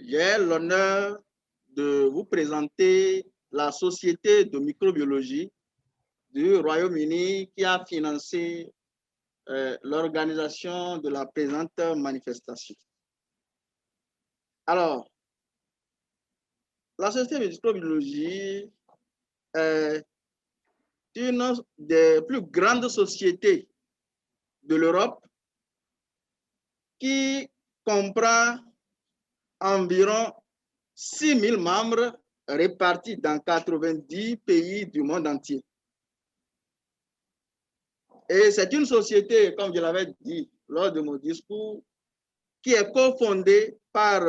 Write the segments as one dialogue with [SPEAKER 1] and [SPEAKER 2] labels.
[SPEAKER 1] J'ai l'honneur de vous présenter la Société de microbiologie du Royaume-Uni qui a financé l'organisation de la présente manifestation. Alors, la Société de microbiologie est une des plus grandes sociétés de l'Europe qui comprend environ 6 000 membres répartis dans 90 pays du monde entier. Et c'est une société, comme je l'avais dit lors de mon discours, qui est cofondée par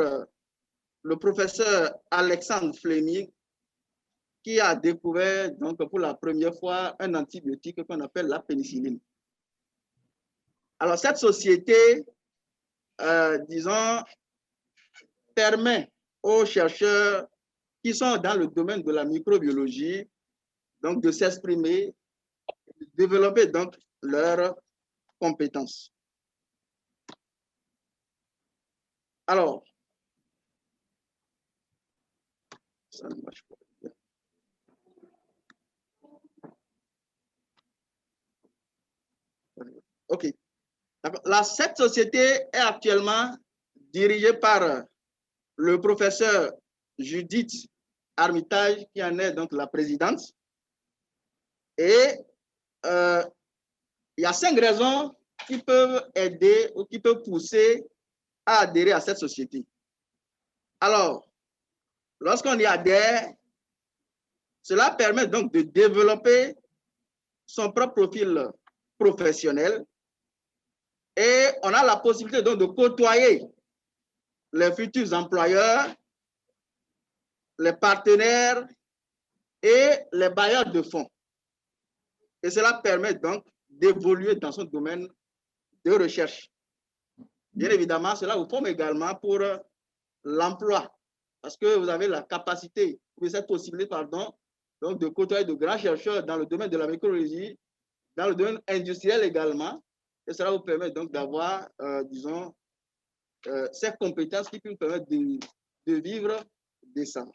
[SPEAKER 1] le professeur Alexandre Fleming, qui a découvert donc pour la première fois un antibiotique qu'on appelle la pénicilline. Alors cette société, disons, permet aux chercheurs qui sont dans le domaine de la microbiologie donc de s'exprimer, de développer donc leurs compétences. Alors, ça ne marche pas. OK. Cette société est actuellement dirigée par le professeur Judith Armitage, qui en est donc la présidente. Et il y a 5 raisons qui peuvent aider ou qui peuvent pousser à adhérer à cette société. Alors, lorsqu'on y adhère, cela permet donc de développer son propre profil professionnel et on a la possibilité donc de côtoyer les futurs employeurs, les partenaires et les bailleurs de fonds. Et cela permet donc d'évoluer dans son domaine de recherche. Bien évidemment, cela vous forme également pour l'emploi, parce que vous avez la capacité, cette possibilité, pardon, donc de côtoyer de grands chercheurs dans le domaine de la microbiologie, dans le domaine industriel également, et cela vous permet donc d'avoir, disons, ces compétences qui vous permettent de vivre décemment.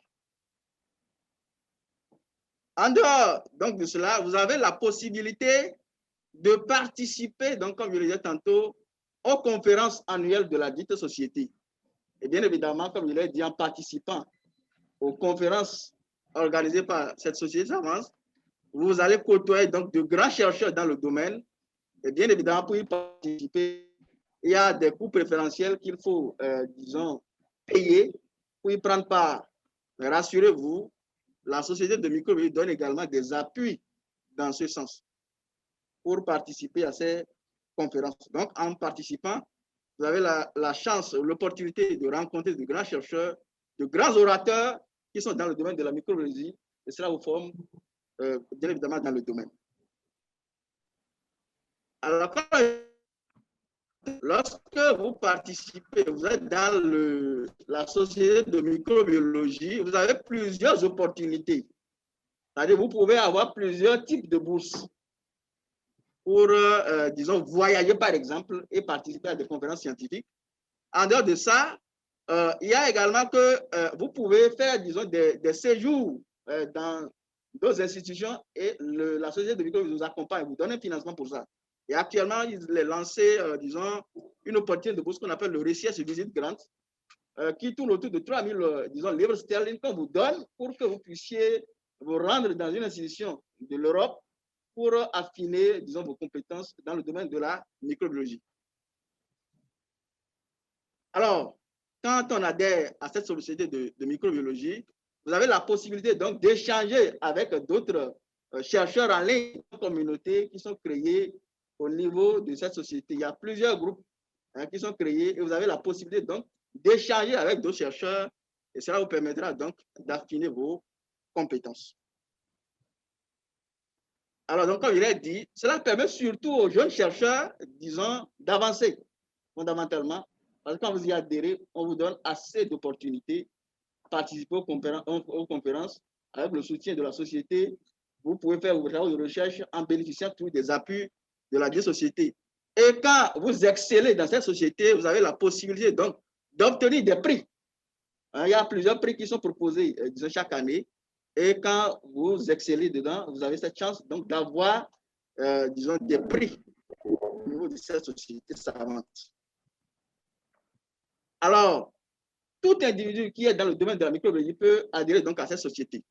[SPEAKER 1] En dehors donc de cela, vous avez la possibilité de participer, donc comme je le disais tantôt, aux conférences annuelles de la dite société. Et bien évidemment, comme je l'ai dit, en participant aux conférences organisées par cette société savante, vous allez côtoyer donc de grands chercheurs dans le domaine. Et bien évidemment, pour y participer, il y a des coûts préférentiels qu'il faut, disons, payer pour y prendre part. Mais rassurez-vous, la société de microbiologie donne également des appuis dans ce sens pour participer à ces conférences. Donc, en participant, vous avez la chance, l'opportunité de rencontrer de grands chercheurs, de grands orateurs qui sont dans le domaine de la microbiologie, et cela vous forme bien évidemment dans le domaine. Alors, lorsque vous participez, vous êtes dans la société de microbiologie, vous avez plusieurs opportunités. C'est-à-dire vous pouvez avoir plusieurs types de bourses pour, disons, voyager par exemple et participer à des conférences scientifiques. En dehors de ça, il y a également que vous pouvez faire, disons, des séjours dans d'autres institutions et la société de microbiologie vous accompagne, vous donne un financement pour ça. Et actuellement, il est lancé, disons, une opportunité de bourse qu'on appelle le Research Visit Grant, qui tourne autour de 3 000, disons, livres sterling qu'on vous donne pour que vous puissiez vous rendre dans une institution de l'Europe pour affiner, disons, vos compétences dans le domaine de la microbiologie. Alors, quand on adhère à cette société de microbiologie, vous avez la possibilité donc d'échanger avec d'autres chercheurs en ligne, communautés qui sont créées au niveau de cette société. Il y a plusieurs groupes qui sont créés et vous avez la possibilité donc d'échanger avec d'autres chercheurs et cela vous permettra donc d'affiner vos compétences. Alors, donc, comme je l'ai dit, cela permet surtout aux jeunes chercheurs, disons, d'avancer fondamentalement. Parce que quand vous y adhérez, on vous donne assez d'opportunités de participer aux conférences avec le soutien de la société. Vous pouvez faire vos travaux de recherche en bénéficiant tous des appuis de la société. Et quand vous excellez dans cette société, vous avez la possibilité donc d'obtenir des prix. Il y a plusieurs prix qui sont proposés, disons, chaque année. Et quand vous excellez dedans, vous avez cette chance donc d'avoir, disons, des prix au niveau de cette société savante. Alors, tout individu qui est dans le domaine de la microbiologie peut adhérer donc à cette société,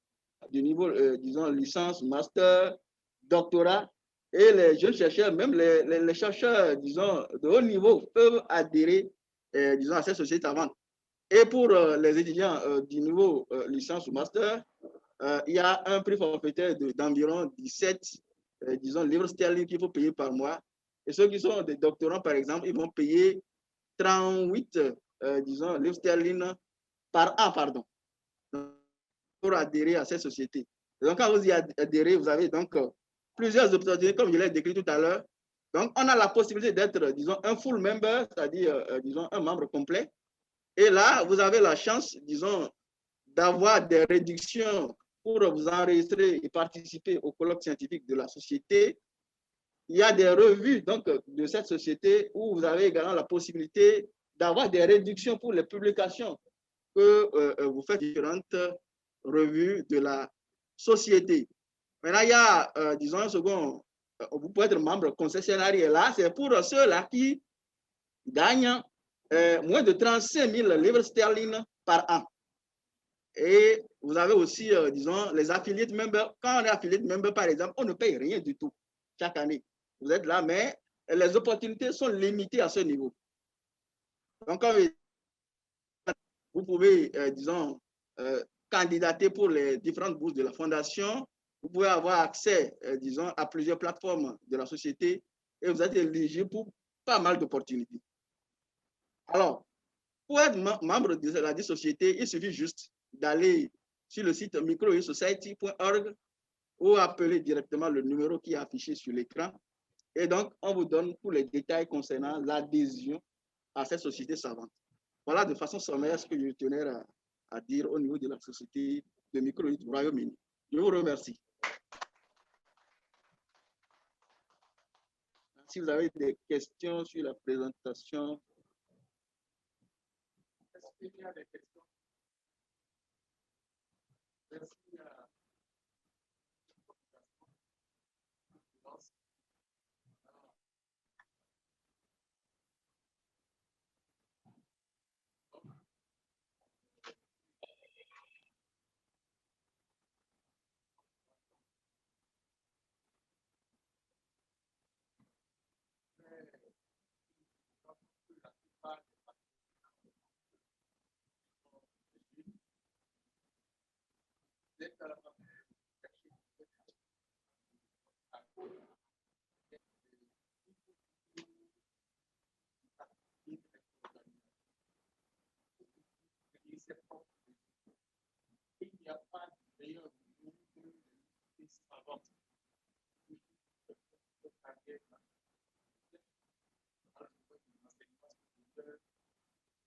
[SPEAKER 1] du niveau, disons, licence, master, doctorat. Et les jeunes chercheurs, même les chercheurs, disons, de haut niveau, peuvent adhérer, disons, à cette société savante. Et pour les étudiants du niveau licence ou master, il y a un prix forfaitaire d'environ 17, disons, livres sterling qu'il faut payer par mois. Et ceux qui sont des doctorants, par exemple, ils vont payer 38, disons, livres sterling par an, pardon, pour adhérer à cette société. Et donc, quand vous y adhérez, vous avez donc plusieurs opportunités, comme je l'ai décrit tout à l'heure. Donc, on a la possibilité d'être, disons, un full member, c'est-à-dire, disons, un membre complet. Et là, vous avez la chance, disons, d'avoir des réductions pour vous enregistrer et participer au colloque scientifique de la société. Il y a des revues donc, de cette société où vous avez également la possibilité d'avoir des réductions pour les publications que vous faites différentes revues de la société. Maintenant, il y a, disons, un second, vous pouvez être membre concessionnaire. Et là, c'est pour ceux-là qui gagnent moins de 35 000 livres sterling par an. Et vous avez aussi, disons, les affiliate members. Quand on est affiliate member, par exemple, on ne paye rien du tout chaque année. Vous êtes là, mais les opportunités sont limitées à ce niveau. Donc, vous pouvez, disons, candidater pour les différentes bourses de la fondation. Vous pouvez avoir accès, disons, à plusieurs plateformes de la société et vous êtes éligible pour pas mal d'opportunités. Alors, pour être membre de la société, il suffit juste d'aller sur le site microesociety.org ou appeler directement le numéro qui est affiché sur l'écran. Et donc, on vous donne tous les détails concernant l'adhésion à cette société savante. Voilà de façon sommaire ce que je tenais à dire au niveau de la société de micro du Royaume-Uni. Je vous remercie. Si vous avez des questions sur la présentation. Est-ce qu'il y a des questions? Merci. Il n'y a pas de meilleur niveau que les savants.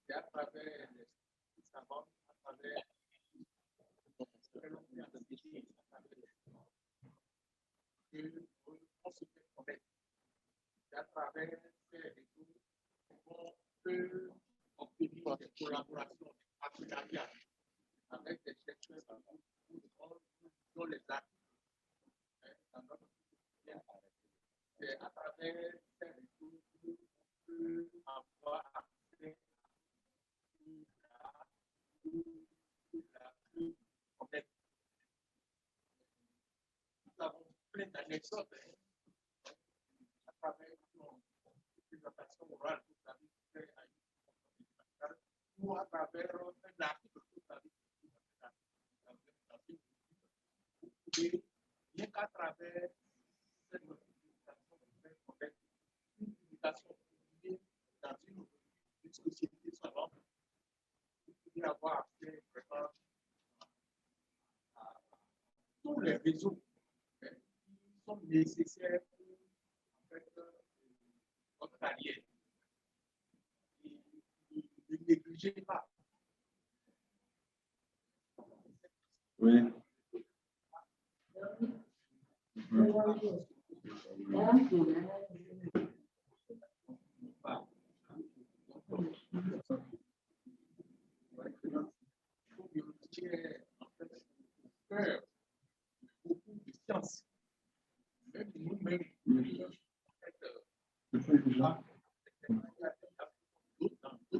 [SPEAKER 1] Et à travers les savants, à travers on se fait connaître. Et à travers ces réseaux, on peut obtenir des collaborations, des partenariats avec des chercheurs dont les actes dans notre quotidien. C'est à travers ces réseaux qu'on peut avoir accès à la connaître. Nous avons plein d'anecdotes à travers une présentation orale que vous avez fait à une ou à travers un article que vous avez fait. Vous pouvez, rien qu'à travers cette notification, une publication publiée dans une société savante, vous pouvez avoir accès vraiment à tous les réseaux qui sont nécessaires pour en fait, votre carrière. Et ne négligez pas.
[SPEAKER 2] Oui.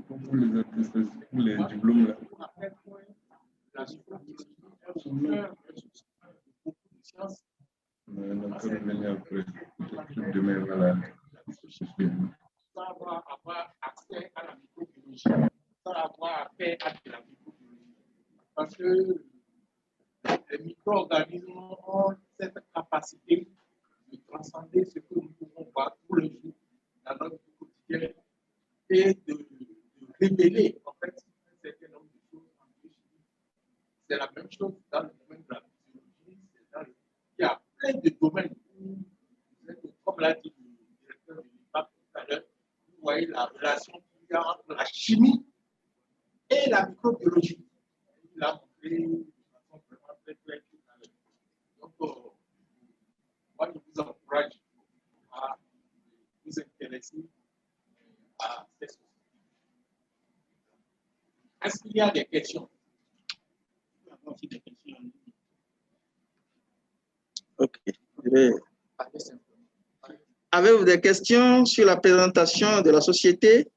[SPEAKER 2] Pour les attestations, pour les diplômes là. On va encore revenir après. Peut-être demain, voilà.
[SPEAKER 3] Avoir accès à la microbiologie, sans avoir accès à la microbiologie. Parce que les micro-organismes ont cette capacité de transcender ce que nous pouvons voir tous les jours dans notre vie quotidienne et de révéler en fait un certain nombre de choses en biochimie. C'est la même chose dans le domaine de la physiologie. Il y a plein de domaines où, comme l'a dit le directeur de l'IPAP tout à l'heure, vous voyez la relation qu'il y a entre la chimie et la microbiologie. Il l'a montré de façon vraiment très claire tout à l'heure. Donc, moi, je vous encourage à vous intéresser à ces choses. Est-ce qu'il y a des questions?
[SPEAKER 1] Ok. Avez-vous des questions sur la présentation de la société?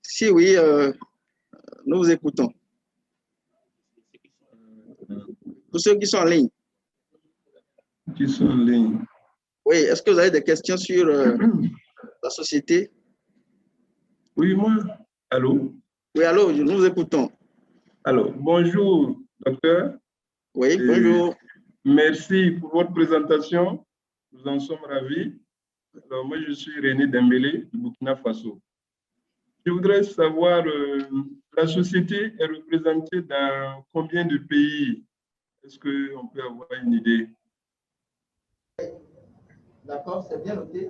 [SPEAKER 1] Si oui, nous vous écoutons. Pour ceux qui sont en ligne.
[SPEAKER 2] Qui sont en ligne.
[SPEAKER 1] Oui, est-ce que vous avez des questions sur la société?
[SPEAKER 2] Oui, moi. Allô?
[SPEAKER 1] Oui, allô, nous vous écoutons.
[SPEAKER 2] Alors, bonjour, docteur.
[SPEAKER 1] Oui, bonjour.
[SPEAKER 2] Merci pour votre présentation. Nous en sommes ravis. Alors, moi, je suis René Dembélé du Burkina Faso. Je voudrais savoir, la société est représentée dans combien de pays? Est-ce qu'on peut avoir une idée?
[SPEAKER 1] D'accord, c'est bien noté.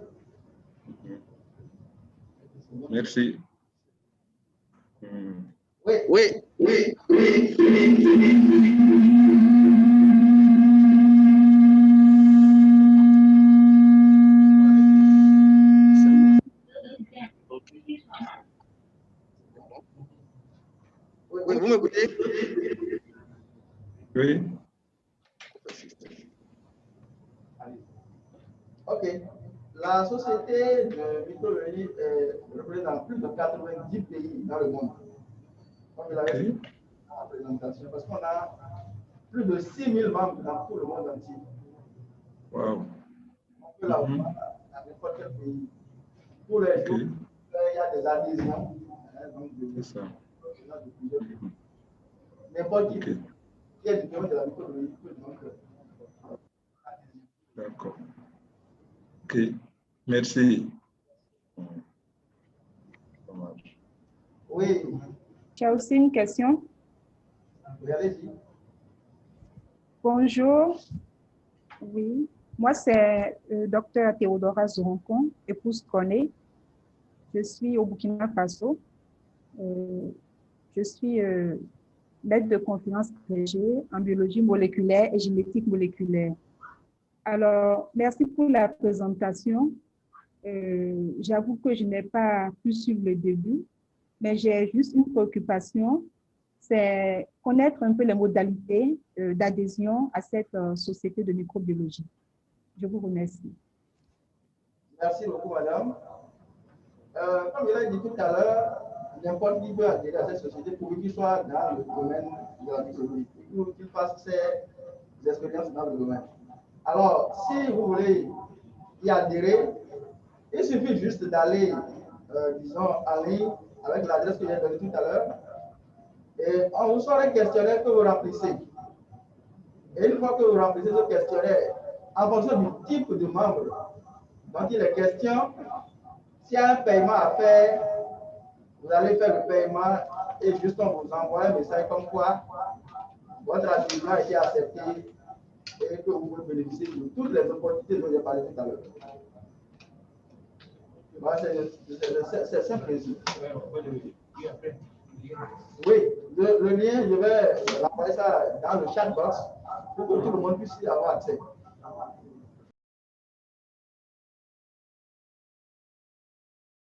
[SPEAKER 2] Merci.
[SPEAKER 1] Oui, oui, oui. Oui, vous m'écoutez?
[SPEAKER 2] Oui.
[SPEAKER 1] Ok. La société de microbiologie est représentée dans plus de 90 pays dans le monde. Comme je l'avais dit dans la présentation, parce qu'on a plus de 6000 membres dans tout le monde entier.
[SPEAKER 2] Wow.
[SPEAKER 1] On peut l'avoir dans n'importe quel pays. Tous les jours, il y a des adhésions.
[SPEAKER 2] C'est ça.
[SPEAKER 1] N'importe qui est du de la microbiologie peut demander.
[SPEAKER 2] D'accord. Ok. Merci.
[SPEAKER 1] Oui.
[SPEAKER 4] Tu as aussi une question?
[SPEAKER 1] Oui, allez-y.
[SPEAKER 4] Bonjour. Oui. Moi, c'est Dr Théodora Zoronkon, épouse Koné. Je suis au Burkina Faso. Je suis maître de conférence agrégée en biologie moléculaire et génétique moléculaire. Alors, merci pour la présentation. J'avoue que je n'ai pas pu suivre le début, mais j'ai juste une préoccupation, c'est connaître un peu les modalités d'adhésion à cette société de microbiologie. Je vous remercie.
[SPEAKER 1] Merci beaucoup, madame. Comme je l'ai dit tout à l'heure, n'importe qui peut adhérer à cette société pour qu'il soit dans le domaine de la microbiologie, pour qu'il fasse ses expériences dans le domaine. Alors, si vous voulez y adhérer, il suffit juste d'aller, disons, en ligne avec l'adresse que j'ai donnée tout à l'heure. Et on vous sort un questionnaire que vous remplissez. Et une fois que vous remplissez ce questionnaire, en fonction du type de membre dont il est question, s'il y a un paiement à faire, vous allez faire le paiement et juste on vous envoie un message comme quoi votre adhésion a été acceptée et que vous pouvez bénéficier de toutes les opportunités dont j'ai parlé tout à l'heure. C'est simple principe. Oui, le lien, je vais l'envoyer ça dans le chat box pour que tout le monde puisse y avoir accès.